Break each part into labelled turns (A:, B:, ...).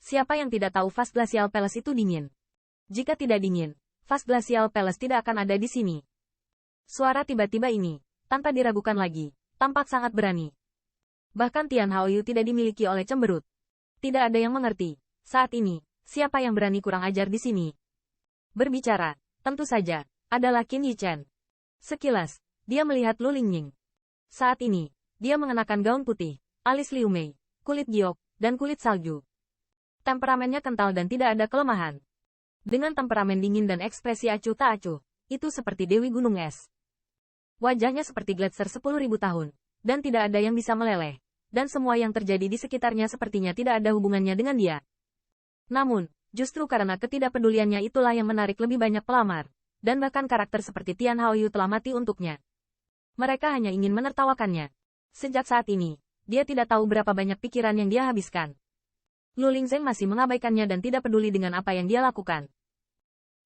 A: Siapa yang tidak tahu Vast Glacial Palace itu dingin? Jika tidak dingin, Vast Glacial Palace tidak akan ada di sini. Suara tiba-tiba ini, tanpa diragukan lagi, tampak sangat berani. Bahkan Tian Haoyu tidak dimiliki oleh cemberut. Tidak ada yang mengerti. Saat ini, siapa yang berani kurang ajar di sini? Berbicara, tentu saja, adalah Qin Yichen. Sekilas, dia melihat Lu Lingying. Saat ini, dia mengenakan gaun putih, alis Liu Mei, kulit giok, dan kulit salju. Temperamennya kental dan tidak ada kelemahan. Dengan temperamen dingin dan ekspresi acuh tak acuh, itu seperti Dewi Gunung Es. Wajahnya seperti gletser 10.000 tahun, dan tidak ada yang bisa meleleh, dan semua yang terjadi di sekitarnya sepertinya tidak ada hubungannya dengan dia. Namun, justru karena ketidakpeduliannya itulah yang menarik lebih banyak pelamar, dan bahkan karakter seperti Tian Haoyu telah mati untuknya. Mereka hanya ingin menertawakannya. Sejak saat ini, dia tidak tahu berapa banyak pikiran yang dia habiskan. Lu Lingzeng masih mengabaikannya dan tidak peduli dengan apa yang dia lakukan.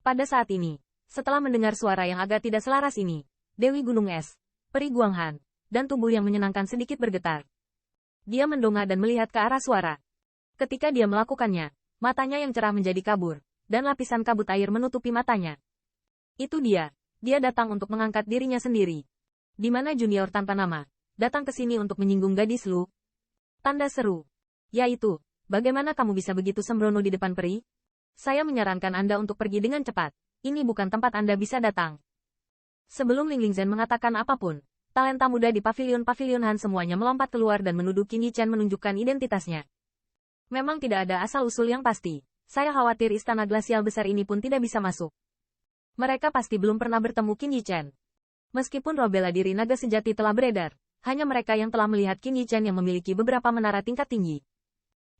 A: Pada saat ini, setelah mendengar suara yang agak tidak selaras ini, Dewi Gunung Es, Peri Guanghan, dan tubuh yang menyenangkan sedikit bergetar. Dia mendongak dan melihat ke arah suara. Ketika dia melakukannya, matanya yang cerah menjadi kabur, dan lapisan kabut air menutupi matanya. Itu dia datang untuk mengangkat dirinya sendiri. Di mana junior tanpa nama, datang ke sini untuk menyinggung gadis Lu? Tanda seru. Yaitu, bagaimana kamu bisa begitu sembrono di depan peri? Saya menyarankan Anda untuk pergi dengan cepat. Ini bukan tempat Anda bisa datang. Sebelum Ling Lingzhen mengatakan apapun, talenta muda di pavilion-pavilion Han semuanya melompat keluar dan menuduh Qin Yichen menunjukkan identitasnya. Memang tidak ada asal-usul yang pasti. Saya khawatir istana glasial besar ini pun tidak bisa masuk. Mereka pasti belum pernah bertemu Qin Yichen. Meskipun roh bela diri naga sejati telah beredar, hanya mereka yang telah melihat Qin Yichen yang memiliki beberapa menara tingkat tinggi.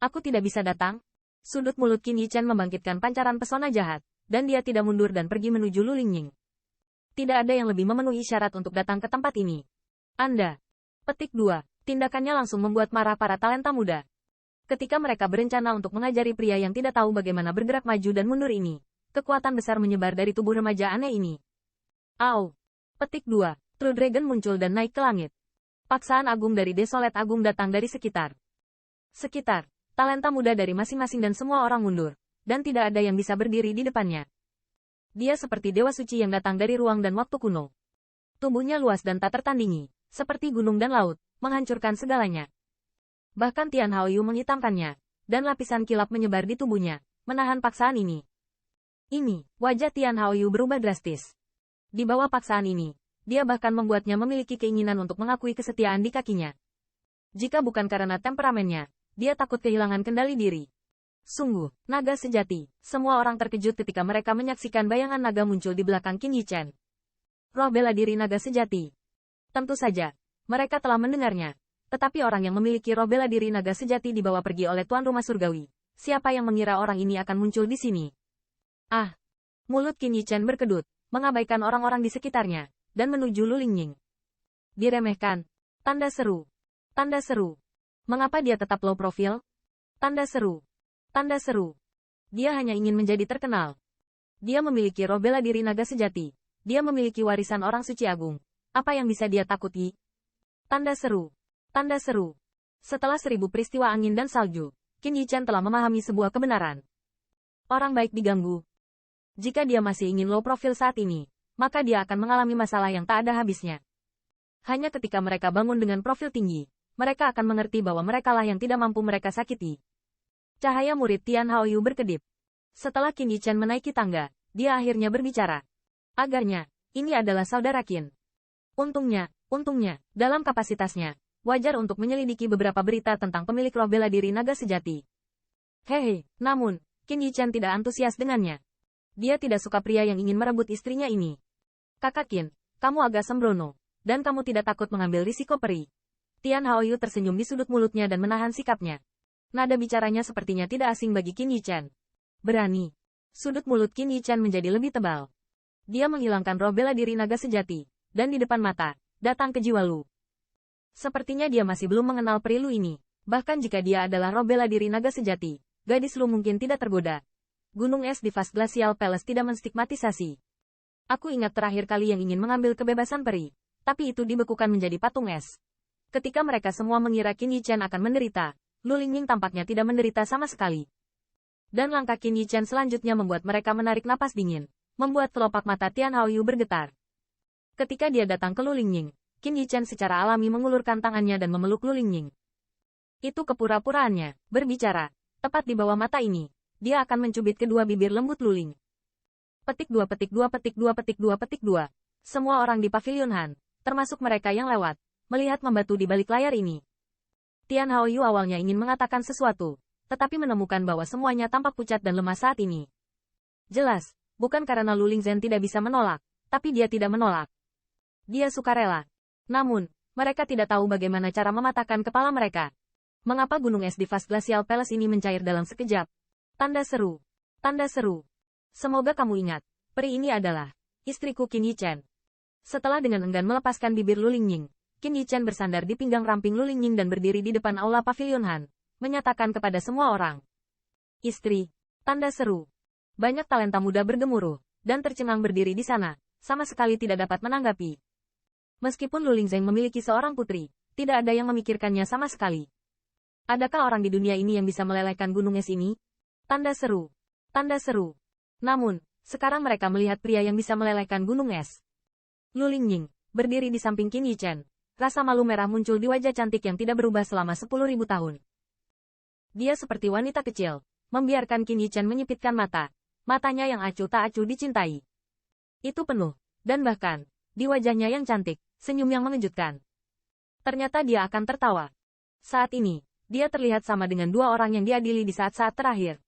A: Aku tidak bisa datang? Sudut mulut Qin Yichen membangkitkan pancaran pesona jahat, dan dia tidak mundur dan pergi menuju Lu Lingying. Tidak ada yang lebih memenuhi syarat untuk datang ke tempat ini. Anda. Petik 2. Tindakannya langsung membuat marah para talenta muda. Ketika mereka berencana untuk mengajari pria yang tidak tahu bagaimana bergerak maju dan mundur ini, kekuatan besar menyebar dari tubuh remaja aneh ini. Au. Petik 2. True Dragon muncul dan naik ke langit. Paksaan agung dari Desolate Agung datang dari sekitar. Talenta muda dari masing-masing dan semua orang mundur, dan tidak ada yang bisa berdiri di depannya. Dia seperti dewa suci yang datang dari ruang dan waktu kuno. Tubuhnya luas dan tak tertandingi, seperti gunung dan laut, menghancurkan segalanya. Bahkan Tian Haoyu menghitamkannya, dan lapisan kilap menyebar di tubuhnya, menahan paksaan ini. Wajah Tian Haoyu berubah drastis. Di bawah paksaan ini, dia bahkan membuatnya memiliki keinginan untuk mengakui kesetiaan di kakinya. Jika bukan karena temperamennya, dia takut kehilangan kendali diri. Sungguh, naga sejati. Semua orang terkejut ketika mereka menyaksikan bayangan naga muncul di belakang Qin Yichen. Roh bela diri naga sejati. Tentu saja, mereka telah mendengarnya. Tetapi orang yang memiliki roh bela diri naga sejati dibawa pergi oleh Tuan Rumah Surgawi. Siapa yang mengira orang ini akan muncul di sini? Ah! Mulut Qin Yichen berkedut, mengabaikan orang-orang di sekitarnya, dan menuju Lu Lingying. Diremehkan. Tanda seru. Mengapa dia tetap low profile? Tanda seru. Dia hanya ingin menjadi terkenal. Dia memiliki roh bela diri naga sejati. Dia memiliki warisan orang suci agung. Apa yang bisa dia takuti? Tanda seru. Setelah 1000 peristiwa angin dan salju, Qin Yichen telah memahami sebuah kebenaran. Orang baik diganggu. Jika dia masih ingin low profile saat ini, maka dia akan mengalami masalah yang tak ada habisnya. Hanya ketika mereka bangun dengan profil tinggi, mereka akan mengerti bahwa merekalah yang tidak mampu mereka sakiti. Cahaya murid Tian Haoyu berkedip. Setelah Qin Yichen menaiki tangga, dia akhirnya berbicara. Agarnya, ini adalah saudara Qin. Untungnya, dalam kapasitasnya, wajar untuk menyelidiki beberapa berita tentang pemilik roh bela diri naga sejati. Hehe, namun, Qin Yichen tidak antusias dengannya. Dia tidak suka pria yang ingin merebut istrinya ini. Kakak Qin, kamu agak sembrono, dan kamu tidak takut mengambil risiko peri. Tian Haoyu tersenyum di sudut mulutnya dan menahan sikapnya. Nada bicaranya sepertinya tidak asing bagi Qin Yichen. Berani. Sudut mulut Qin Yichen menjadi lebih tebal. Dia menghilangkan roh bela diri naga sejati, dan di depan mata, datang ke jiwa Lu. Sepertinya dia masih belum mengenal peri Lu ini. Bahkan jika dia adalah roh bela diri naga sejati, gadis Lu mungkin tidak tergoda. Gunung es di Vast Glacial Palace tidak menstigmatisasi. Aku ingat terakhir kali yang ingin mengambil kebebasan peri, tapi itu dibekukan menjadi patung es. Ketika mereka semua mengira Qin Yichen akan menderita, Lu Lingying tampaknya tidak menderita sama sekali. Dan langkah Qin Yichen selanjutnya membuat mereka menarik napas dingin, membuat kelopak mata Tian Haoyu bergetar. Ketika dia datang ke Lu Lingying, Qin Yichen secara alami mengulurkan tangannya dan memeluk Lu Lingying. Itu kepura-puraannya, berbicara. Tepat di bawah mata ini, dia akan mencubit kedua bibir lembut Lu Ling. Petik 2 petik 2 petik 2 petik 2 petik 2. Semua orang di Pavilion Han, termasuk mereka yang lewat, melihat membatu di balik layar ini. Tian Haoyu awalnya ingin mengatakan sesuatu, tetapi menemukan bahwa semuanya tampak pucat dan lemah saat ini. Jelas, bukan karena Lu Lingzhen tidak bisa menolak, tapi dia tidak menolak. Dia sukarela. Namun, mereka tidak tahu bagaimana cara mematahkan kepala mereka. Mengapa gunung es di Fast Glacial Palace ini mencair dalam sekejap? Tanda seru. Tanda seru. Semoga kamu ingat, peri ini adalah istriku Qin Yichen. Setelah dengan enggan melepaskan bibir Lu Lingying, Qin Yichen bersandar di pinggang ramping Lu Lingying dan berdiri di depan aula Pavilion Han, menyatakan kepada semua orang. Istri. Tanda seru. Banyak talenta muda bergemuruh, dan tercengang berdiri di sana, sama sekali tidak dapat menanggapi. Meskipun Lu Lingzhen memiliki seorang putri, tidak ada yang memikirkannya sama sekali. Adakah orang di dunia ini yang bisa melelehkan gunung es ini? Tanda seru. Tanda seru. Namun, sekarang mereka melihat pria yang bisa melelehkan gunung es. Lu Lingying, berdiri di samping Qin Yichen. Rasa malu merah muncul di wajah cantik yang tidak berubah selama 10.000 tahun. Dia seperti wanita kecil, membiarkan Qin Yichen menyipitkan mata. Matanya yang acuh tak acuh dicintai. Itu penuh, dan bahkan, di wajahnya yang cantik, senyum yang mengejutkan. Ternyata dia akan tertawa. Saat ini, dia terlihat sama dengan dua orang yang diadili di saat-saat terakhir.